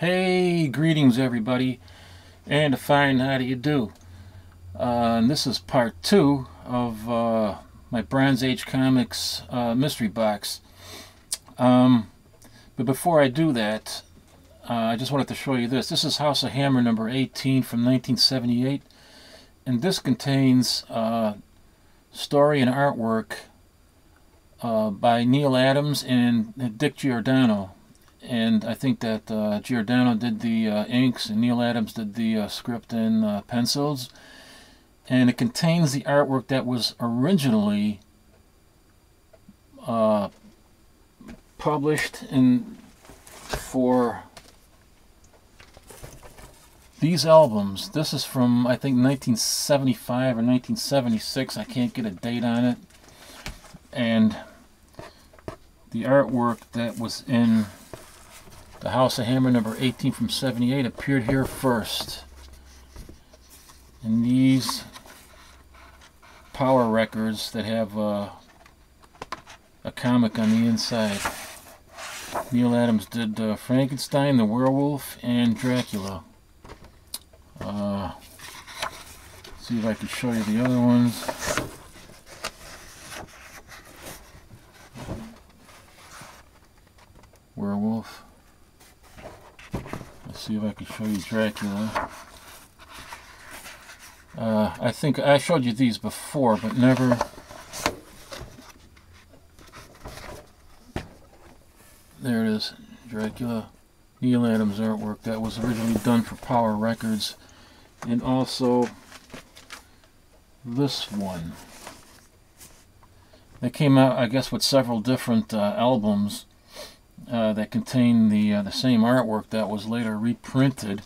Hey, greetings everybody, and a fine how do you do? And this is part 2 of my Bronze Age Comics mystery box. But before I do that, I just wanted to show you this. This is House of Hammer number 18 from 1978, and this contains story and artwork by Neil Adams and Dick Giordano. And I think that Giordano did the inks and Neil Adams did the script and pencils. And it contains the artwork that was originally published for these albums. This is from, I think, 1975 or 1976. I can't get a date on it. And the artwork that was in the House of Hammer number 18 from 78 appeared here first. And these power records that have a comic on the inside. Neil Adams did Frankenstein, the Werewolf, and Dracula. See if I can show you the other ones. Werewolf. Let's see if I can show you Dracula. I think I showed you these before, but never. There it is, Dracula. Neil Adams artwork that was originally done for Power Records. And also this one. They came out, I guess, with several different albums that contain the same artwork that was later reprinted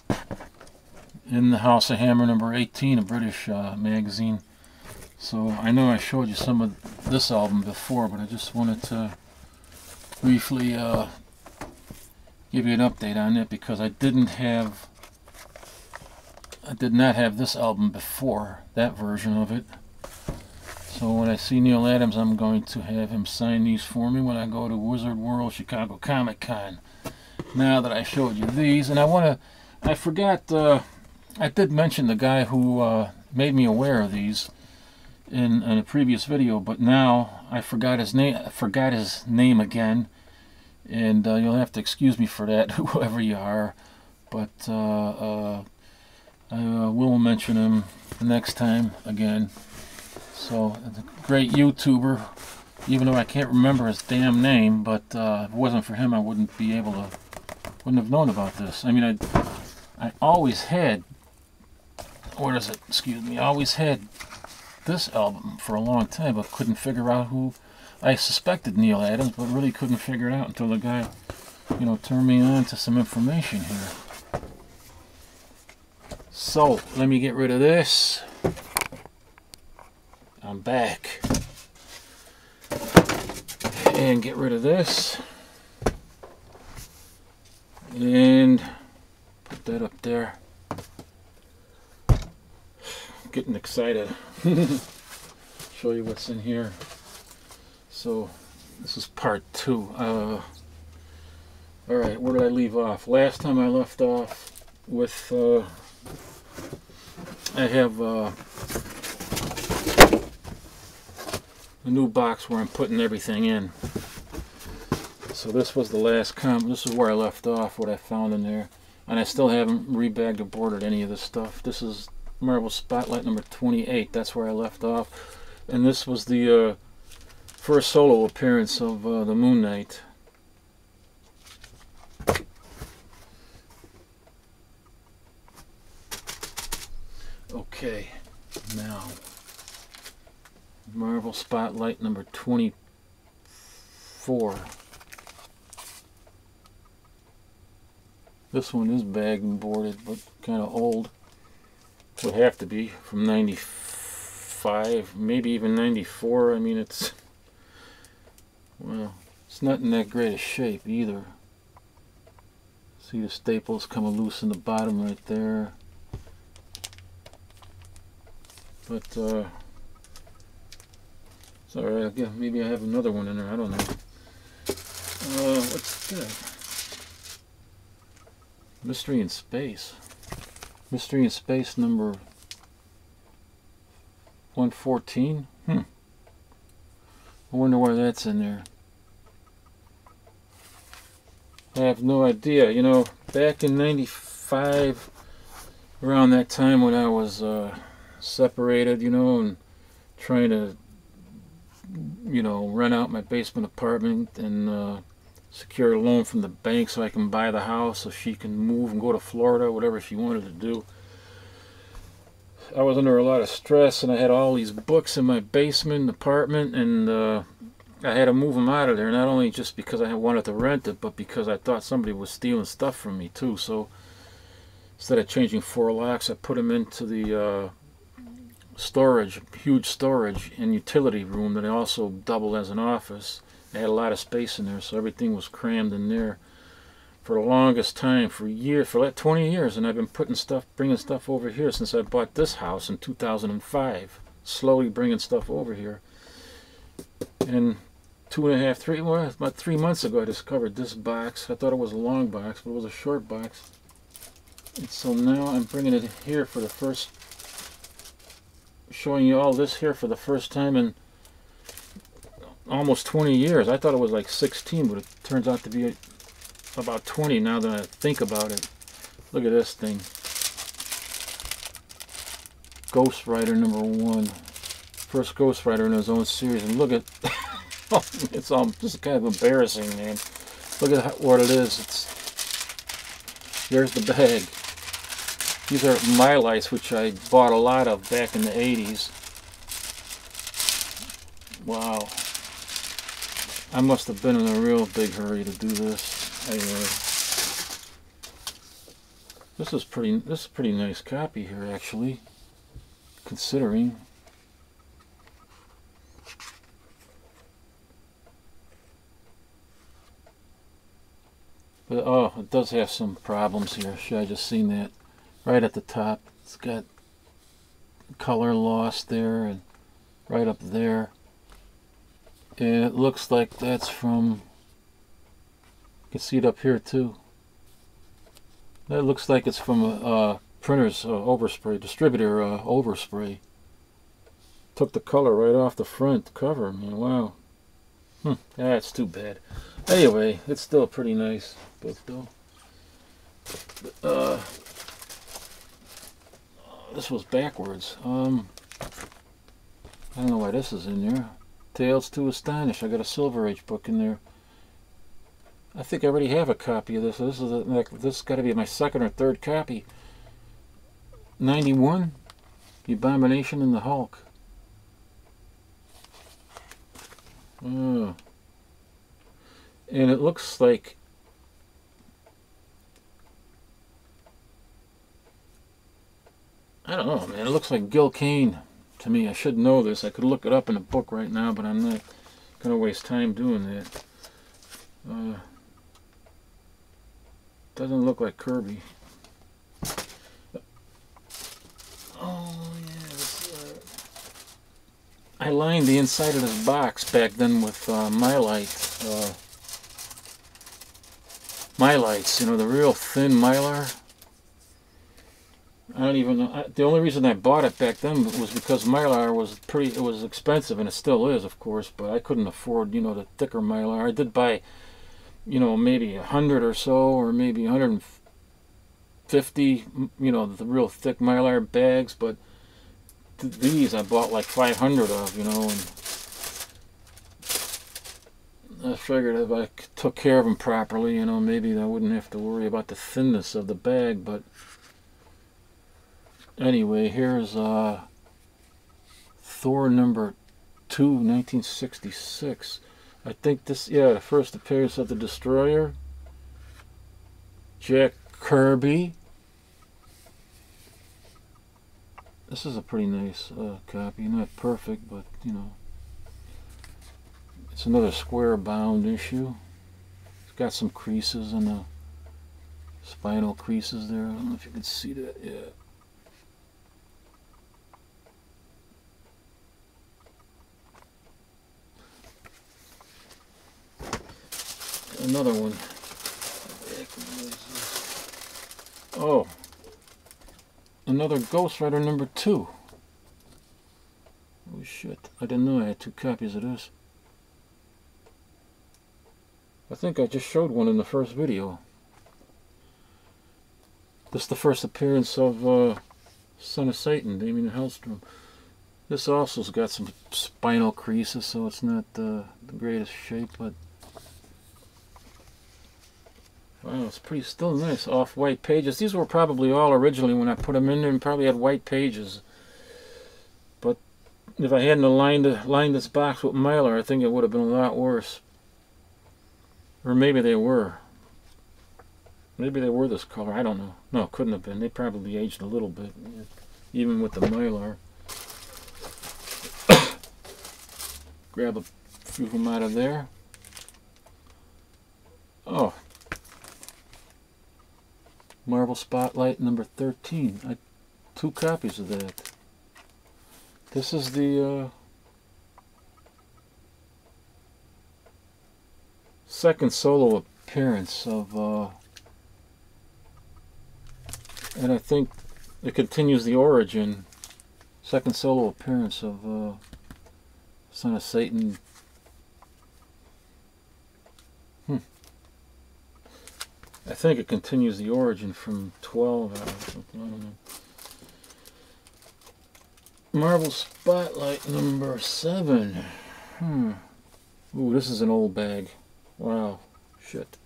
in the House of Hammer number 18, a British magazine. So I know I showed you some of this album before, but I just wanted to briefly give you an update on it because I did not have this album before, that version of it. So when I see Neil Adams, I'm going to have him sign these for me when I go to Wizard World Chicago Comic Con. Now that I showed you these, and I forgot, I did mention the guy who made me aware of these in a previous video, but now I forgot his name again, and you'll have to excuse me for that, whoever you are. But I will mention him the next time again. So, a great YouTuber, even though I can't remember his damn name, but if it wasn't for him, I wouldn't have known about this. I mean, I always had, what is it, excuse me, I always had this album for a long time, but couldn't figure out who. I suspected Neil Adams, but really couldn't figure it out until the guy, turned me on to some information here. So, let me get rid of this. I'm back. And get rid of this. And put that up there. Getting excited. Show you what's in here. So, this is part 2. Alright, where did I leave off? Last time I left off with, I have a new box where I'm putting everything in. So this was the last this is where I left off, what I found in there. And I still haven't rebagged or bordered any of this stuff. This is Marvel Spotlight number 28. That's where I left off. And this was the first solo appearance of the Moon Knight. Okay, now Marvel Spotlight number 24. This one is bagged and boarded, but kind of old. Would have to be from 95, maybe even 94. I mean, it's, well, it's not in that great a shape either. See the staples coming loose in the bottom right there. But it's alright. Maybe I have another one in there. I don't know. What's good? Mystery in Space. Mystery in Space number 114. I wonder why that's in there. I have no idea. You know, back in 95, around that time when I was separated, you know, and trying to, you know, rent out my basement apartment and secure a loan from the bank so I can buy the house so she can move and go to Florida, whatever she wanted to do. I was under a lot of stress, and I had all these books in my basement apartment, and I had to move them out of there, not only just because I wanted to rent it, but because I thought somebody was stealing stuff from me too. So instead of changing 4 locks, I put them into the storage, huge storage and utility room that I also doubled as an office. I had a lot of space in there, so everything was crammed in there for the longest time, for years, for like 20 years, and I've been bringing stuff over here since I bought this house in 2005. Slowly bringing stuff over here. And 2.5, 3, well, about 3 months ago, I discovered this box. I thought it was a long box, but it was a short box. And so now I'm bringing it here for the first, showing you all this here for the first time in almost 20 years. I thought it was like 16, but it turns out to be about 20 now that I think about it. Look at this thing. Ghost Rider number 1. First Ghost Rider in his own series. And look at, it's all just kind of embarrassing, man. Look at what it is. There's the bag. These are my lights, which I bought a lot of back in the 80s. Wow. I must have been in a real big hurry to do this. Anyway, this is a pretty nice copy here, actually, considering. But oh, it does have some problems here. Should I just seen that right at the top? It's got color loss there, and right up there. And it looks like that's from, you can see it up here too. That looks like it's from a printer's overspray, distributor overspray. Took the color right off the front cover, man, wow. That's too bad. Anyway, it's still a pretty nice book though. This was backwards. I don't know why this is in there. Tales to Astonish. I got a Silver Age book in there. I think I already have a copy of this. This has got to be my second or third copy. 91, The Abomination and the Hulk. And it looks like, I don't know, man. It looks like Gil Kane to me. I should know this. I could look it up in a book right now, but I'm not going to waste time doing that. Doesn't look like Kirby. Oh, yeah. I lined the inside of this box back then with my lights, you know, the real thin Mylar. I don't even know. The only reason I bought it back then was because Mylar was it was expensive, and it still is, of course, but I couldn't afford, you know, the thicker Mylar. I did buy, you know, maybe 100 or so, or maybe 150, you know, the real thick Mylar bags, but these I bought like 500 of, you know, and I figured if I took care of them properly, you know, maybe I wouldn't have to worry about the thinness of the bag. But anyway, here's Thor number 2, 1966. I think this, yeah, the first appearance of the Destroyer. Jack Kirby. This is a pretty nice copy. Not perfect, but, you know. It's another square bound issue. It's got some creases in the spinal creases there. I don't know if you can see that. Yeah. Another one. Oh, another Ghost Rider #2. Oh shit, I didn't know I had 2 copies of this. I think I just showed one in the first video. This is the first appearance of Son of Satan, Damien Hellstrom. This also's got some spinal creases, so it's not the greatest shape, but wow, it's pretty still nice. Off-white pages. These were probably all originally when I put them in there, and probably had white pages. But if I hadn't lined this box with Mylar, I think it would have been a lot worse. Or maybe they were. Maybe they were this color. I don't know. No, it couldn't have been. They probably aged a little bit, even with the Mylar. Grab a few of them out of there. Oh. Marvel Spotlight #13. 2 copies of that. This is the second solo appearance of, and I think it continues the origin, second solo appearance of Son of Satan. I think it continues the origin from 12 or something, I don't know. Marvel Spotlight #7. Ooh, this is an old bag. Wow, shit.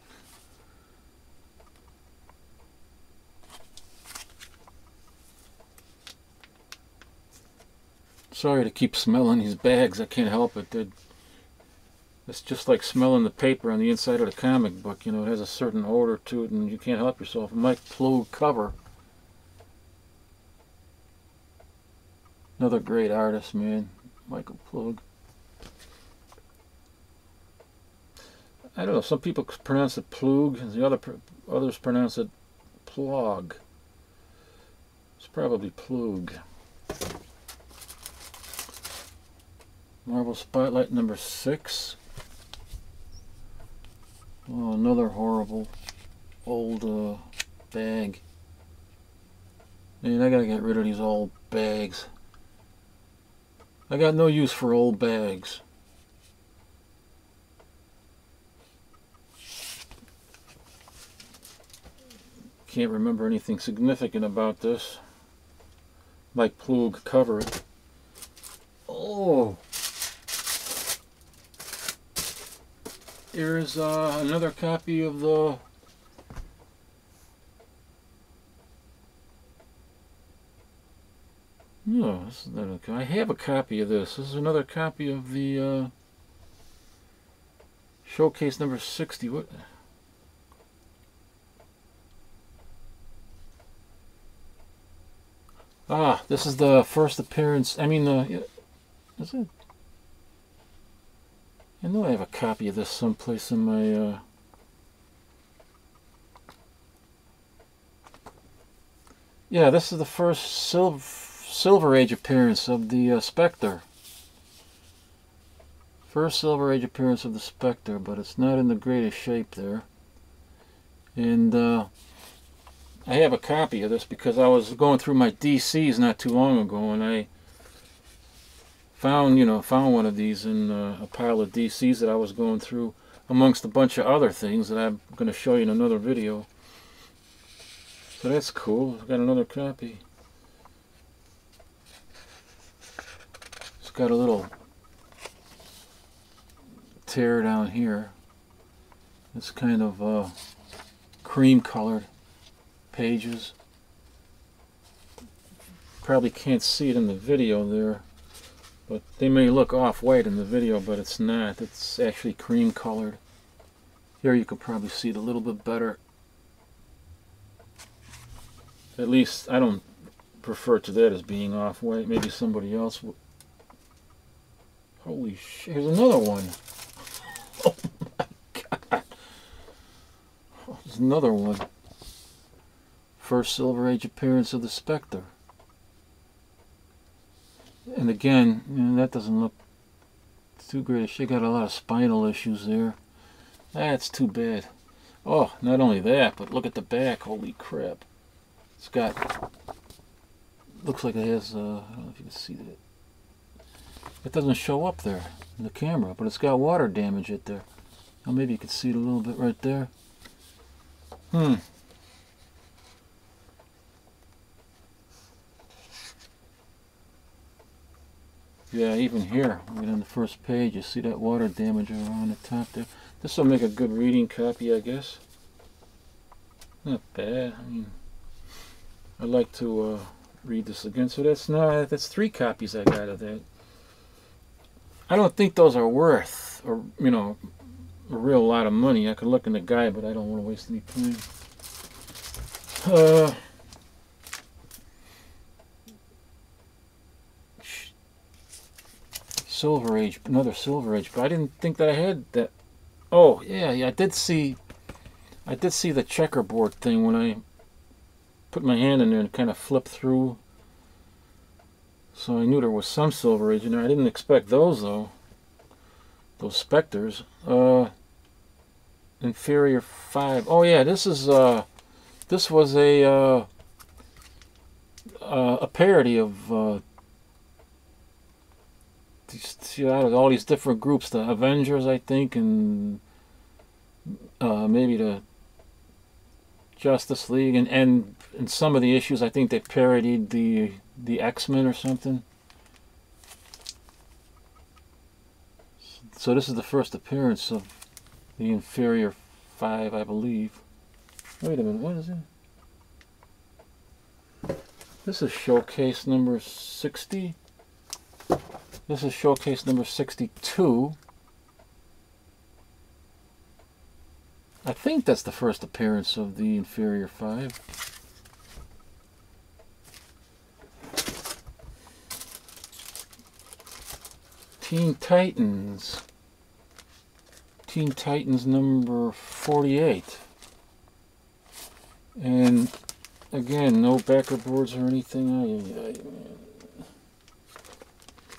Sorry to keep smelling these bags, I can't help it. It's just like smelling the paper on the inside of the comic book, you know, it has a certain odor to it and you can't help yourself. Mike Ploog cover. Another great artist, man, Michael Ploog. I don't know, some people pronounce it Ploog, and the others pronounce it Plog. It's probably Ploog. Marvel Spotlight #6. Oh, another horrible old bag. Man, I gotta get rid of these old bags. I got no use for old bags. Can't remember anything significant about this. Mike Ploog cover it. Oh! Here's another copy of the no, this is not okay. I have a copy of this. This is another copy of the Showcase #60. What? Ah, this is the first appearance. I mean, is it? I know I have a copy of this someplace in my yeah, this is the first Silver Age appearance of the Spectre. First Silver Age appearance of the Spectre, but it's not in the greatest shape there. And I have a copy of this because I was going through my DCs not too long ago, and I found one of these in a pile of DCs that I was going through, amongst a bunch of other things that I'm going to show you in another video. So that's cool. I've got another copy. It's got a little tear down here. It's kind of cream colored pages. Probably can't see it in the video there, but they may look off-white in the video, but it's not. It's actually cream colored. Here you can probably see it a little bit better. At least I don't refer to that as being off-white. Maybe somebody else would. Holy shit, here's another one. Oh my god. Oh, there's another one. First Silver Age appearance of the Spectre. And again, that doesn't look too great. She got a lot of spinal issues there. That's too bad. Oh, not only that, but look at the back. Holy crap. It's got, looks like it has, I don't know if you can see that. It doesn't show up there in the camera, but it's got water damage at there. Well, maybe you can see it a little bit right there. Yeah, even here, right on the first page, you see that water damage around the top there. This will make a good reading copy, I guess. Not bad. I mean, I'd like to read this again. So that's 3 copies I got of that. I don't think those are worth, or you know, a real lot of money. I could look in the guide, but I don't want to waste any time. Silver Age, another Silver Age, but I didn't think that I had that. Oh yeah, I did see the checkerboard thing when I put my hand in there and kind of flipped through. So I knew there was some Silver Age in there. I didn't expect those though. Those Spectres. Inferior 5. Oh yeah, this was a parody of all these different groups, the Avengers, I think, and maybe the Justice League, and in some of the issues, I think they parodied the X-Men or something. So this is the first appearance of the Inferior 5, I believe. Wait a minute, what is it? This is showcase number 60. This is showcase number 62. I think that's the first appearance of the Inferior 5. Teen Titans. Teen Titans number 48. And again, no backer boards or anything.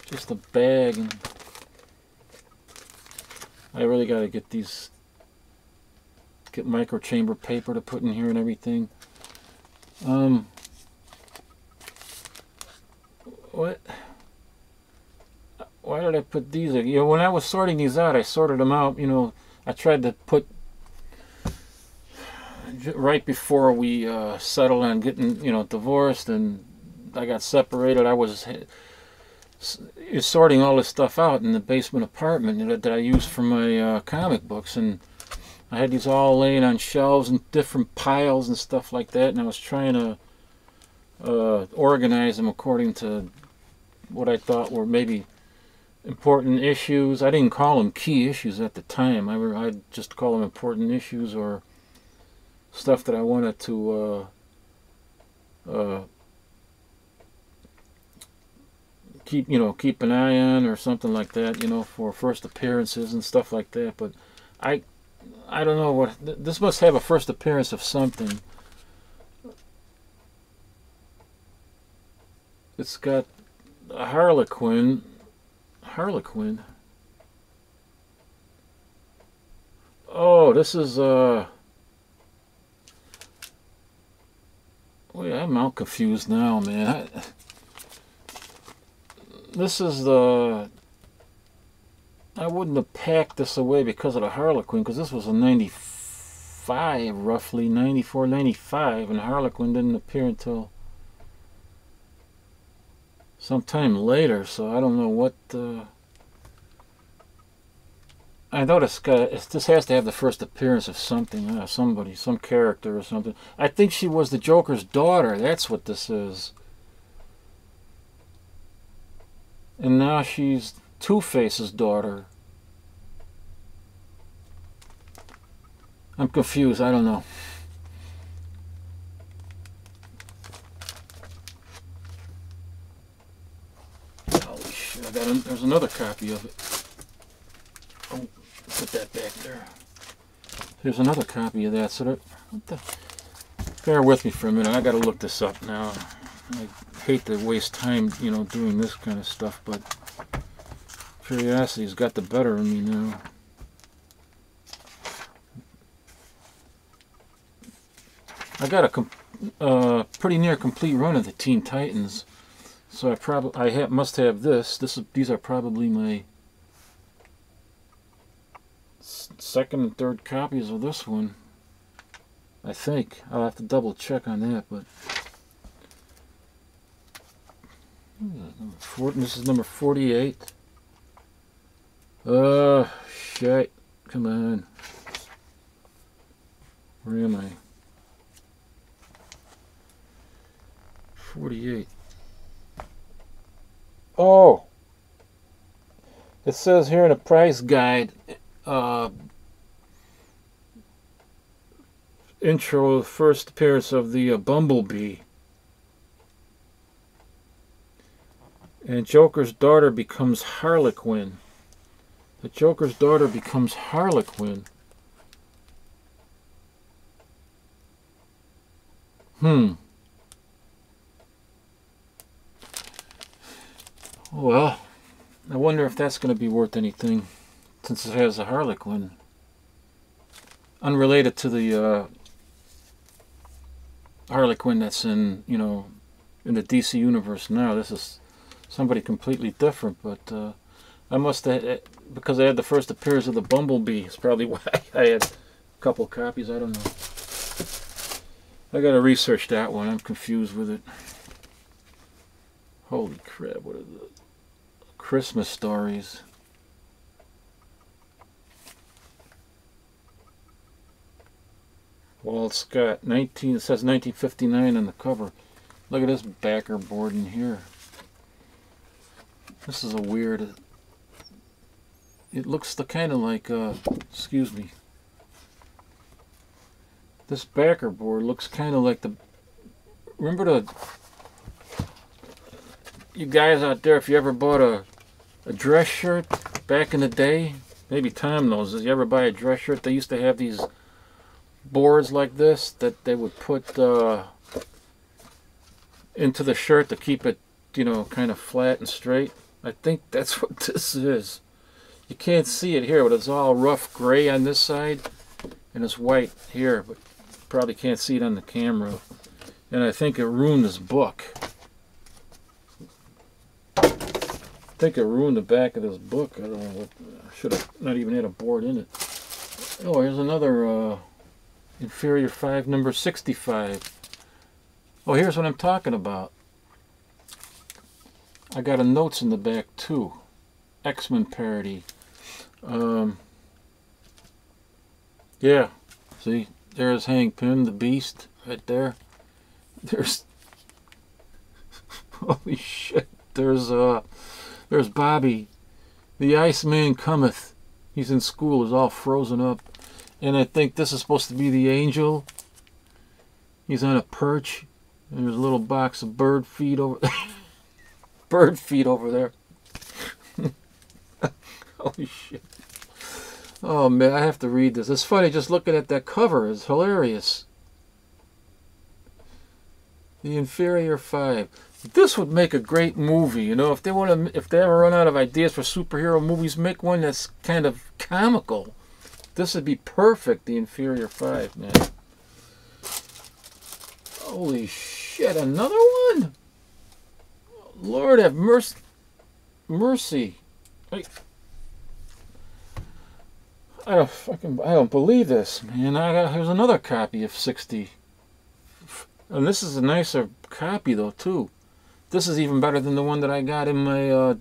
Just a bag. And I really got to get micro chamber paper to put in here and everything. What? Why did I put these? You know, when I was sorting these out, I sorted them out. You know, I tried to put right before we settled on getting, you know, divorced, and I got separated. I was sorting all this stuff out in the basement apartment that I used for my comic books, and I had these all laying on shelves and different piles and stuff like that, and I was trying to organize them according to what I thought were maybe important issues. I didn't call them key issues at the time. I'd just call them important issues or stuff that I wanted to keep an eye on or something like that, you know, for first appearances and stuff like that. But I don't know what this must have, a first appearance of something. It's got a Harlequin. Oh, this is well, yeah, I'm all confused now, man. This is the... I wouldn't have packed this away because of the Harlequin, because this was a 95, roughly 94, 95, and Harlequin didn't appear until sometime later, so I don't know what I noticed this has to have the first appearance of something, somebody, some character or something. I think she was the Joker's daughter. That's what this is. And now she's Two-Face's daughter. I'm confused. I don't know. Holy shit! There's another copy of it. Oh, put that back there. There's another copy of that. So bear with me for a minute. I got to look this up now. I hate to waste time, you know, doing this kind of stuff, but curiosity's got the better of me now. I got a pretty near complete run of the Teen Titans, so I must have this. These are probably my second and third copies of this one. I think I'll have to double check on that, but this is number 48. Oh shit! Come on, where am I? 48. Oh, it says here in the price guide, intro, first appearance of the Bumblebee. And Joker's daughter becomes Harlequin. The Joker's daughter becomes Harlequin. Well, I wonder if that's going to be worth anything, since it has a Harlequin. Unrelated to the Harlequin that's in, you know, in the DC universe now. This is somebody completely different, but I must have, because I had the first appearance of the Bumblebee, it's probably why I had a couple copies. I don't know. I gotta research that one. I'm confused with it. Holy crap, what are the Christmas stories? Walt Scott, it says 1959 on the cover. Look at this backer board in here. This is a weird, it looks kind of like, excuse me. This backer board looks kind of like remember you guys out there, if you ever bought a dress shirt back in the day, maybe Tom knows this, you ever buy a dress shirt, they used to have these boards like this that they would put into the shirt to keep it, you know, kind of flat and straight. I think that's what this is. You can't see it here, but it's all rough gray on this side and it's white here, but probably can't see it on the camera. And I think it ruined this book. I think it ruined the back of this book. I don't know what, I should have not even had a board in it. Oh, here's another Inferior 5, number 65. Oh, here's what I'm talking about. I got a notes in the back too. X-Men parody. Yeah, see, there's Hank Pym, the Beast, right there. There's, holy shit. There's Bobby. The Iceman cometh. He's in school. He's all frozen up. And I think this is supposed to be the Angel. He's on a perch. And there's a little box of bird feed over bird feed over there. Holy shit. Oh man, I have to read this. It's funny just looking at that cover. It's hilarious. The Inferior 5. This would make a great movie, you know, if they ever run out of ideas for superhero movies, make one that's kind of comical. This would be perfect, the Inferior 5, man. Holy shit, another one? Lord have mercy. I don't believe this, man. Here's another copy of 60. And this is a nicer copy, though, too. This is even better than the one that I got in my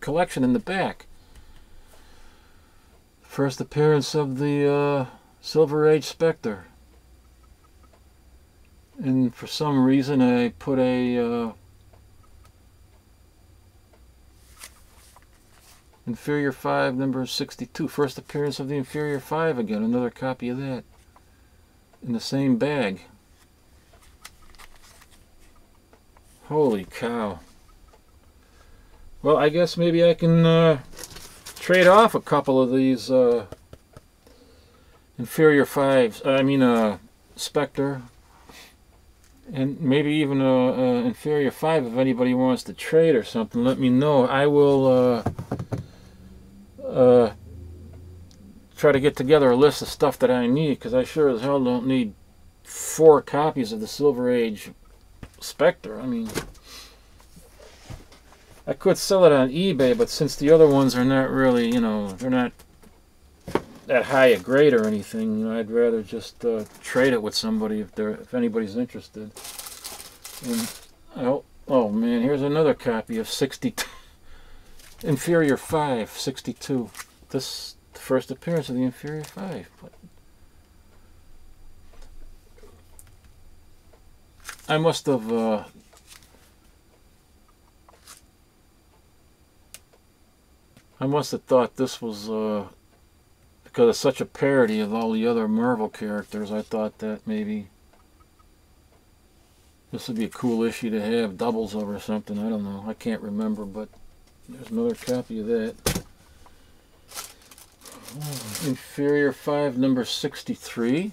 collection in the back. First appearance of the Silver Age Spectre. And for some reason I put a Inferior 5, number 62. First appearance of the Inferior 5 again. Another copy of that. In the same bag. Holy cow. Well, I guess maybe I can trade off a couple of these Inferior 5s. I mean, Spectre. And maybe even a Inferior 5 if anybody wants to trade or something. Let me know. I will try to get together a list of stuff that I need, because I sure as hell don't need 4 copies of the Silver Age Spectre. I mean, I could sell it on eBay, but since the other ones are not really, you know, they're not that high a grade or anything, you know, I'd rather just trade it with somebody if anybody's interested. And oh man, here's another copy of 62. Inferior 5, 62. This the first appearance of the Inferior 5. I must have thought this was because it's such a parody of all the other Marvel characters. I thought that maybe this would be a cool issue to have doubles of or something. I don't know. I can't remember, but there's another copy of that. Inferior 5, number 63.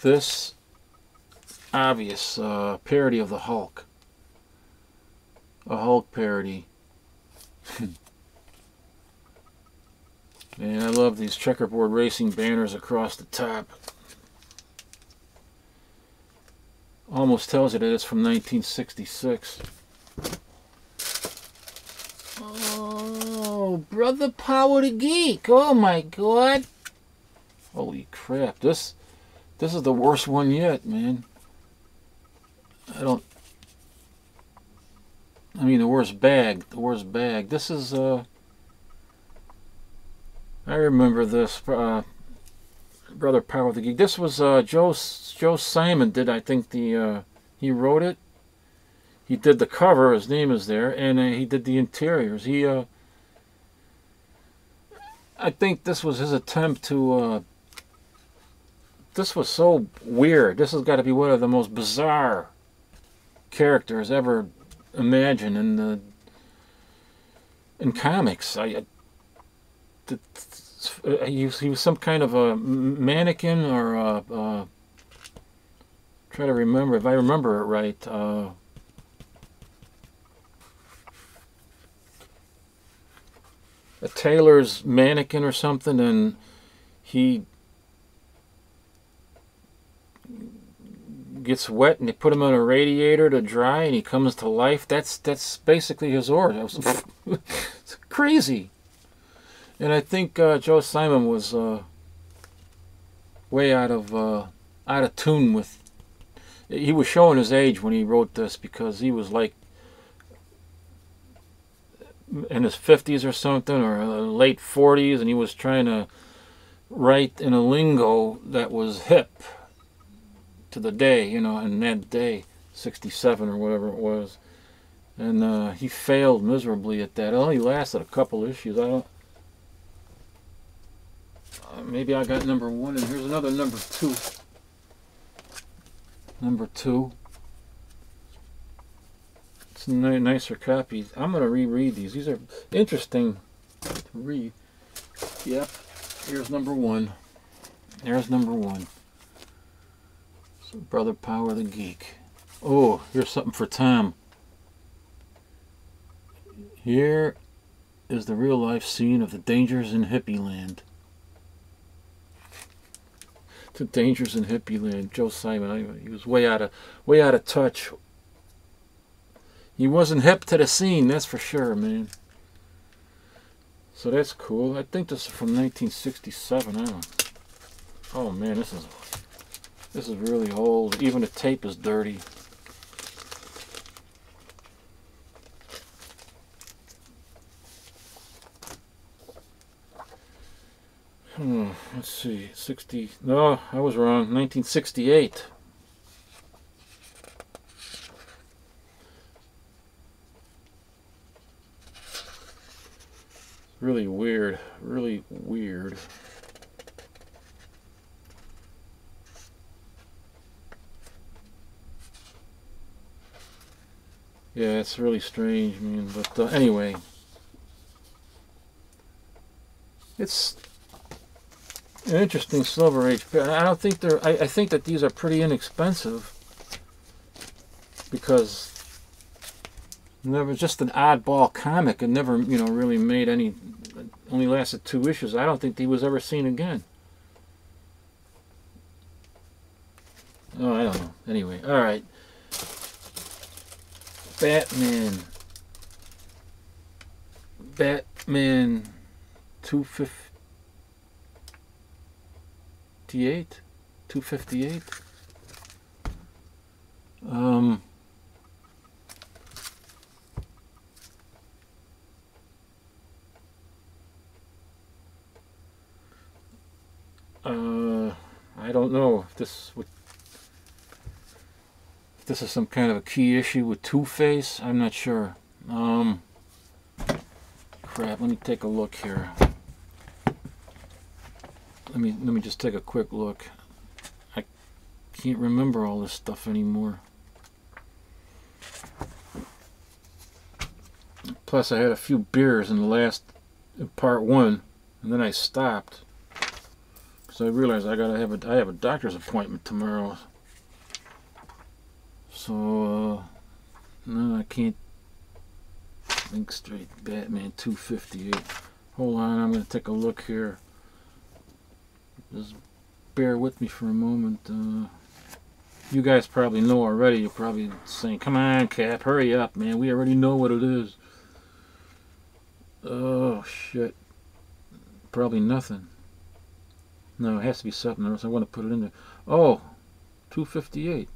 This obvious parody of the Hulk. A Hulk parody. Man, I love these checkerboard racing banners across the top. Almost tells you that it's from 1966. Oh, Brother Power the Geek. Oh my God. Holy crap. This is the worst one yet, man. I mean the worst bag. The worst bag. This is I remember this, Brother Power the Geek. This was Joe Simon did, I think, he wrote it. He did the cover, his name is there, and he did the interiors. I think this was his attempt to, this was so weird. This has got to be one of the most bizarre characters ever imagined in comics. He was some kind of a mannequin or try to remember if I remember it right. A tailor's mannequin or something, and he gets wet and they put him on a radiator to dry and he comes to life. That's basically his origin. It's crazy. And I think Joe Simon was way out of tune with. He was showing his age when he wrote this, because he was like in his 50s or something, or late 40s, and he was trying to write in a lingo that was hip to the day, you know, in that day, 67 or whatever it was. And he failed miserably at that. It only lasted a couple issues. Maybe I got number 1, and here's another number 2. Number 2. It's a nicer copy. I'm going to reread these. These are interesting to read. Yep. Here's number 1. There's number 1. So Brother Power the Geek. Oh, here's something for Tom. Here is the real life scene of the dangers in hippie land. The dangers in hippie land. Joe Simon. He was way out of touch. He wasn't hip to the scene, that's for sure, man. So that's cool. I think this is from 1967. I don't know. Oh man, this is really old. Even the tape is dirty. Let's see, 60, no, I was wrong, 1968. Really weird, really weird. Yeah, it's really strange, man, but anyway. It's an interesting Silver Age pair. I don't think they're. I think that these are pretty inexpensive, because never just an oddball comic, and never, you know, really made any. Only lasted 2 issues. I don't think he was ever seen again. Oh, I don't know. Anyway, all right. Batman 258? 258? I don't know if this is some kind of a key issue with Two-Face. I'm not sure. Crap, let me take a look here. Let me just take a quick look. I can't remember all this stuff anymore. Plus I had a few beers in the last part 1, and then I stopped. So I realized I have a doctor's appointment tomorrow. So no, I can't think straight. Batman 258. Hold on, I'm gonna take a look here. Just bear with me for a moment. You guys probably know already. You're probably saying, "Come on, Cap, hurry up, man. We already know what it is." Oh shit! Probably nothing. No, it has to be something else. I want to put it in there. Oh, 258.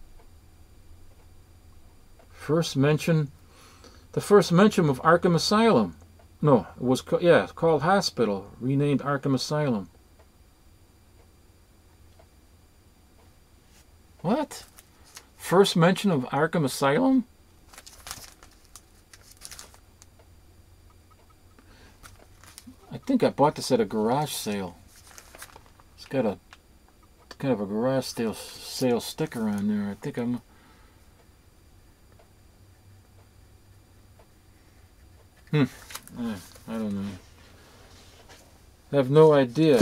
First mention. The first mention of Arkham Asylum. No, it was called Hospital, renamed Arkham Asylum. What? First mention of Arkham Asylum? I think I bought this at a garage sale. It's got a kind of a garage sale sticker on there. I think I'm... I don't know. I have no idea.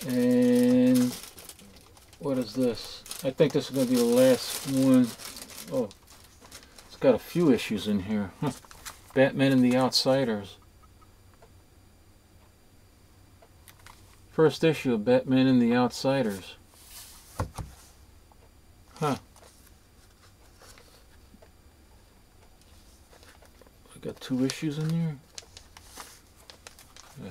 And what is this? I think this is going to be the last one. Oh, it's got a few issues in here. Batman and the Outsiders. First issue of Batman and the Outsiders. Huh. I got 2 issues in there. Yeah.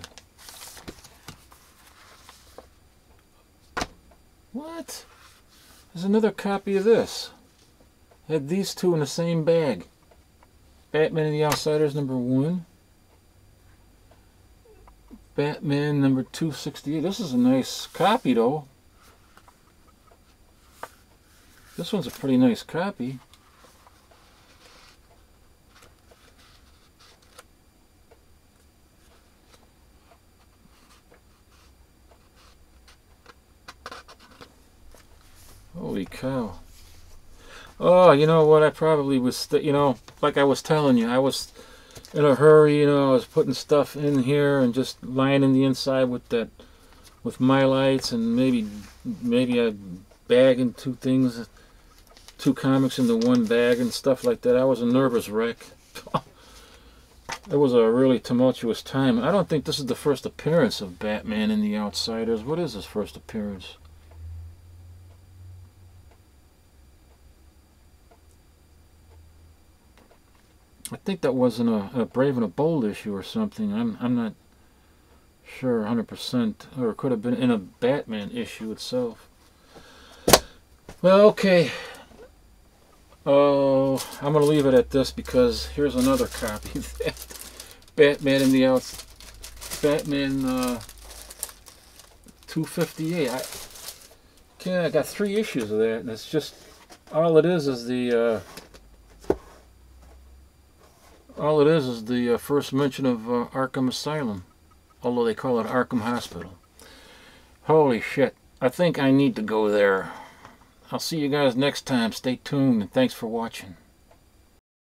What? There's another copy of this. I had these 2 in the same bag. Batman and the Outsiders #1. Batman number 268. This is a nice copy though. This one's a pretty nice copy. Holy cow. Oh, you know what? I probably was, like I was telling you, I was in a hurry, I was putting stuff in here and just lining the inside with my lights, and maybe I bagging 2 things, 2 comics into 1 bag and stuff like that. I was a nervous wreck. It was a really tumultuous time. I don't think this is the first appearance of Batman and the Outsiders. What is his first appearance? I think that was in a Brave and a Bold issue or something. I'm not sure 100%, or it could have been in a Batman issue itself. Well, okay. Oh, I'm gonna leave it at this because here's another copy of that Batman and the Batman 258. I got 3 issues of that, and it's just all it is the. All it is the first mention of Arkham Asylum, although they call it Arkham Hospital. Holy shit. I think I need to go there. I'll see you guys next time. Stay tuned, and thanks for watching.